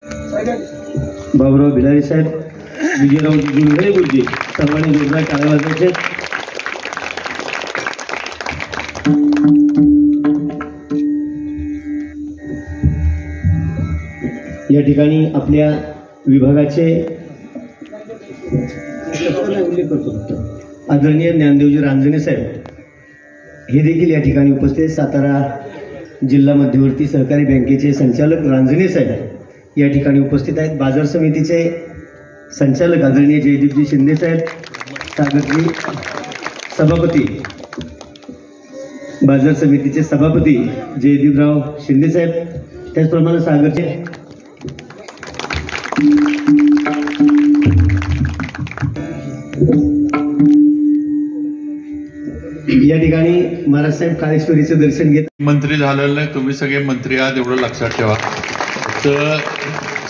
बाबूराव भिलारे साहेब, विजयराव जुंगळे गुरुजी सर्वांनी जोरदार टाळ्या वाजवायचे। या ठिकाणी आपल्या विभागाचे आदरणीय ज्ञानदेवजी रांजणे साहेब हे देखील या ठिकाणी उपस्थित। सातारा जिल्हा मध्यवर्ती सहकारी बँकेचे संचालक रांजणे साहेब या ठिकाणी उपस्थित आहेत। बाजार समितीचे संचालक आदरणीय जयदीपजी शिंदे साहेब, सागरजी सभापती, बाजार समितीचे सभापती जयदीपराव शिंदे साहेब, त्याचप्रमाणे सागरचे या ठिकाणी महाराज साहेब काळेश्वरीचे दर्शन घेत। मंत्री झालेलं नाही, तुम्ही सगळे मंत्री आहात एवढं लक्षात ठेवा। तर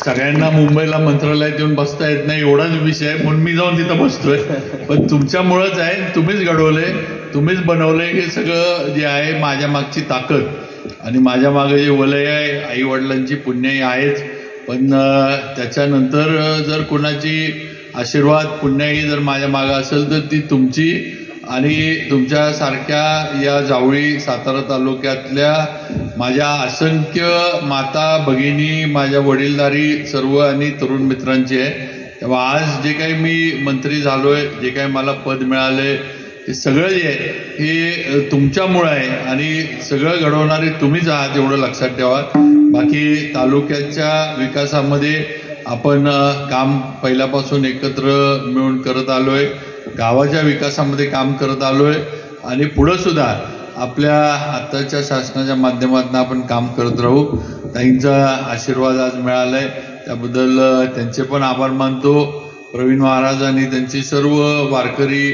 सगळ्यांना मुंबईला मंत्रालयात येऊन बसता येत नाही एवढाच विषय, म्हणून मी जाऊन तिथं बसतोय। पण तुमच्यामुळेच आहे, तुम्हीच घडवले, तुम्हीच बनवले हे सगळं जे आहे। माझ्या मागची ताकद आणि माझ्या मागे जे वलय आहे, आई वडिलांची पुण्याई आहेच, पण त्याच्यानंतर जर कोणाची आशीर्वाद पुण्याई जर माझ्या मागे असेल तर ती तुमची आणि तुमच्यासारख्या या जावळी सातारा तालुक्यातल्या माझ्या असंख्य माता भगिनी, माझ्या वडीलधारी सर्व आणि तरुण मित्रांची आहे। तेव्हा आज जे काही मी मंत्री झालोय, जे काही मला पद मिळाले, हे सगळं जे आहे हे तुमच्यामुळे आहे आणि सगळं घडवणारे तुम्हीच आहात एवढं लक्षात ठेवा। बाकी तालुक्याच्या विकासामध्ये आपण काम पहिल्यापासून एकत्र मिळून करत आलोय, गावाच्या विकासामध्ये काम करत आलोय आणि पुढे सुद्धा आपल्या आताच्या शासनाच्या माध्यमातून आपण काम करत राहू। त्यांचा आशीर्वाद आज मिळालाय त्याबद्दल त्यांचे पण आभार मानतो। प्रवीण महाराज आणि त्यांची सर्व वारकरी